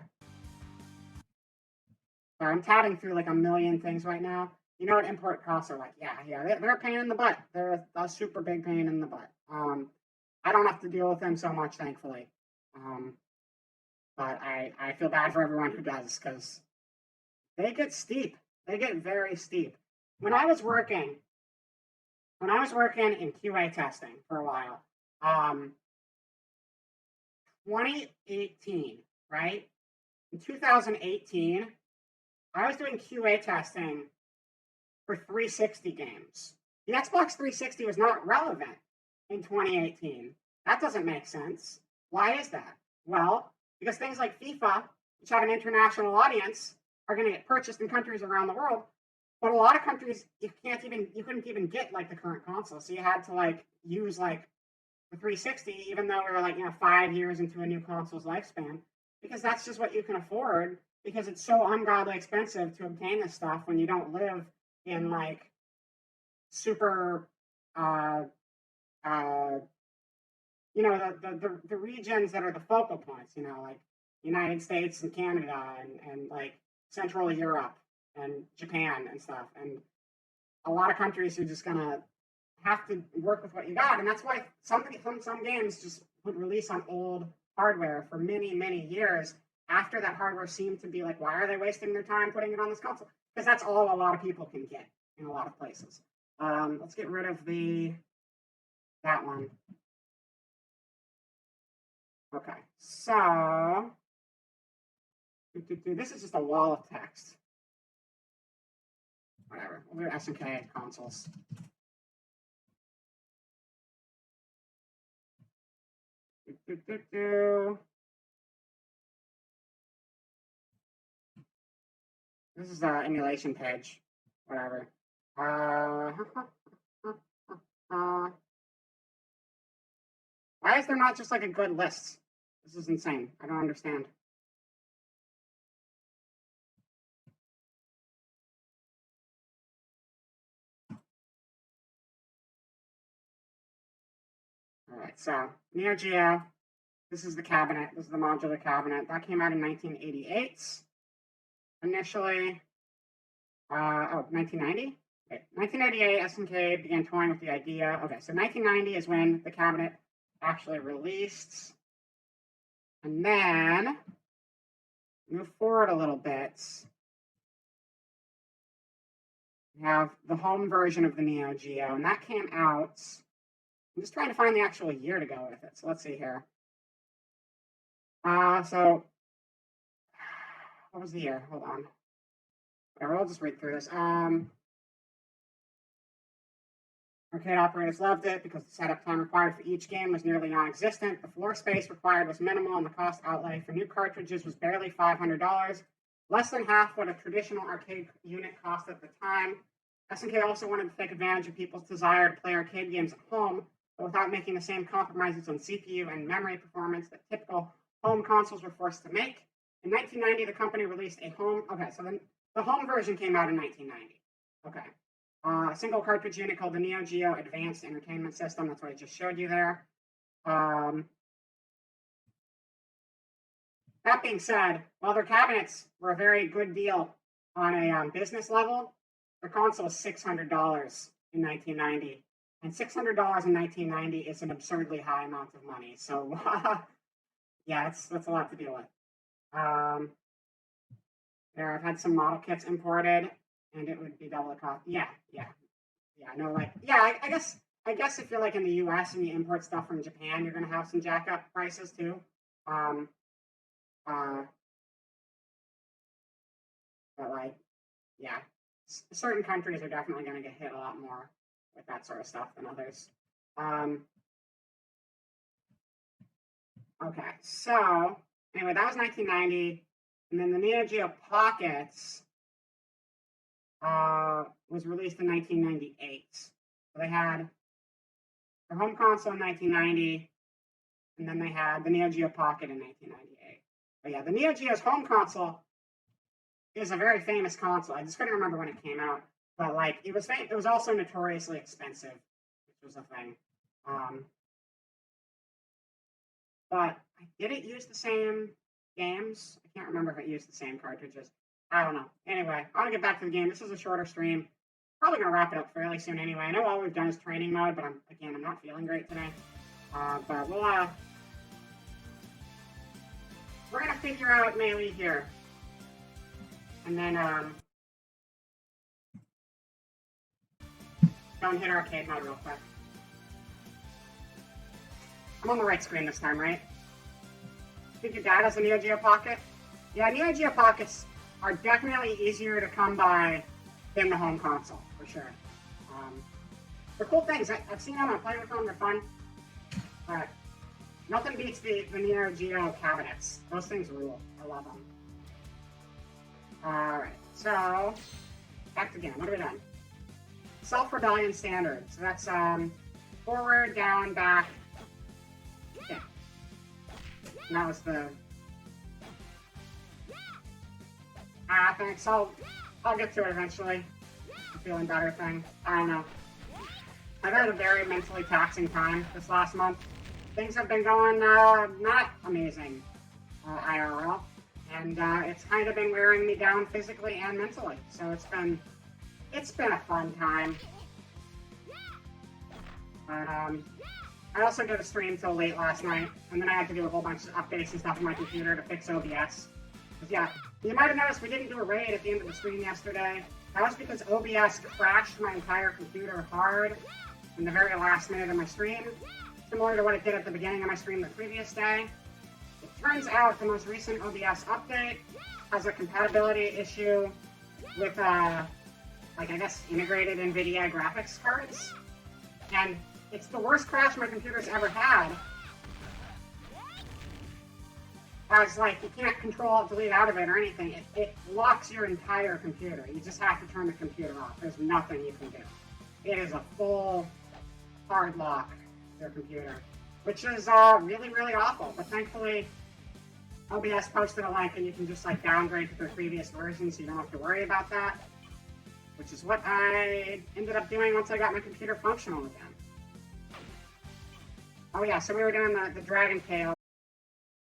Sorry, I'm tatting through like a million things right now. You know what import costs are like? Yeah. They're a pain in the butt. They're a super big pain in the butt. I don't have to deal with them so much, thankfully. But I feel bad for everyone who does, because they get steep. They get very steep. When I was working in QA testing for a while, 2018, right? In 2018, I was doing QA testing for 360 games. The Xbox 360 was not relevant in 2018. That doesn't make sense. Why is that? Well, because things like FIFA, which have an international audience, are going to get purchased in countries around the world. But a lot of countries, you couldn't even get like the current console. So you had to like use like the 360, even though we were like 5 years into a new console's lifespan, because that's just what you can afford, because it's so ungodly expensive to obtain this stuff when you don't live in like super the regions that are the focal points, like United States and Canada and like Central Europe and Japan and stuff. And a lot of countries are just gonna have to work with what you got. And that's why some games just would release on old hardware for many, many years after that hardware seemed to be like, why are they wasting their time putting it on this console? Because that's all a lot of people can get in a lot of places. Let's get rid of that one. Okay, so This is just a wall of text. Whatever. We'll do SNK consoles. This is the emulation page. Whatever. Why is there not just like a good list? This is insane. I don't understand. All right, so Neo Geo. This is the cabinet. This is the modular cabinet. That came out in 1988. Initially, 1990? Okay, 1988, SNK began toying with the idea. Okay, so 1990 is when the cabinet actually released. And then, move forward a little bit. We have the home version of the Neo Geo, and that came out. I'm just trying to find the actual year to go with it. So let's see here. So what was the year? Hold on. Whatever, I'll just read through this. Arcade operators loved it because the setup time required for each game was nearly non-existent. The floor space required was minimal, and the cost outlay for new cartridges was barely $500, less than half what a traditional arcade unit cost at the time. SNK also wanted to take advantage of people's desire to play arcade games at home, but without making the same compromises on CPU and memory performance that typical home consoles were forced to make. In 1990, the company released a home. Okay, so then the home version came out in 1990. Okay. A single cartridge unit called the Neo Geo Advanced Entertainment System. That's what I just showed you there. That being said, while their cabinets were a very good deal on a business level, their console was $600 in 1990. And $600 in 1990 is an absurdly high amount of money. So, yeah, that's a lot to deal with. There, I've had some model kits imported, and it would be double the cost. Yeah. No, like, yeah, I guess if you're like in the U.S. and you import stuff from Japan, you're gonna have some jack up prices too. But like, yeah, certain countries are definitely gonna get hit a lot more with that sort of stuff than others. Okay, so anyway, that was 1990, and then the Neo Geo Pockets was released in 1998. So they had their home console in 1990, and then they had the Neo Geo Pocket in 1998. But yeah, the Neo Geo's home console is a very famous console. I just couldn't remember when it came out, but like it was also notoriously expensive, which was a thing. But did it use the same games? I can't remember if it used the same cartridges. I don't know. Anyway, I want to get back to the game. This is a shorter stream. Probably going to wrap it up fairly soon anyway. I know all we've done is training mode, but I'm not feeling great today. But we're going to figure out melee here. And then, go and hit arcade mode real quick. I'm on the right screen this time, right? Think your dad has a Neo Geo Pocket? Yeah, Neo Geo Pockets are definitely easier to come by than the home console, for sure. They're cool things. I've seen them, I play with them, they're fun. But nothing beats the Neo Geo cabinets. Those things rule. I love them. Alright, so back to the game. What have we done? Self-rebellion standard. So that's forward, down, back. Yeah. And that was the thanks. I'll get to it eventually. I'm feeling better thing. I don't know. I've had a very mentally taxing time this last month. Things have been going not amazing IRL. And it's kind of been wearing me down physically and mentally. So it's been a fun time. But I also did a stream till late last night, and then I had to do a whole bunch of updates and stuff on my computer to fix OBS. Because yeah, you might have noticed we didn't do a raid at the end of the stream yesterday. That was because OBS crashed my entire computer hard in the very last minute of my stream, similar to what it did at the beginning of my stream the previous day. It turns out the most recent OBS update has a compatibility issue with, like, I guess, integrated NVIDIA graphics cards. And it's the worst crash my computer's ever had. As, like, you can't control delete out of it or anything. It locks your entire computer. You just have to turn the computer off. There's nothing you can do. It is a full hard lock to your computer, which is really, really awful. But thankfully, OBS posted a link and you can just, like, downgrade to the previous version so you don't have to worry about that, which is what I ended up doing once I got my computer functional again. Oh yeah, so we were doing the Dragon Tail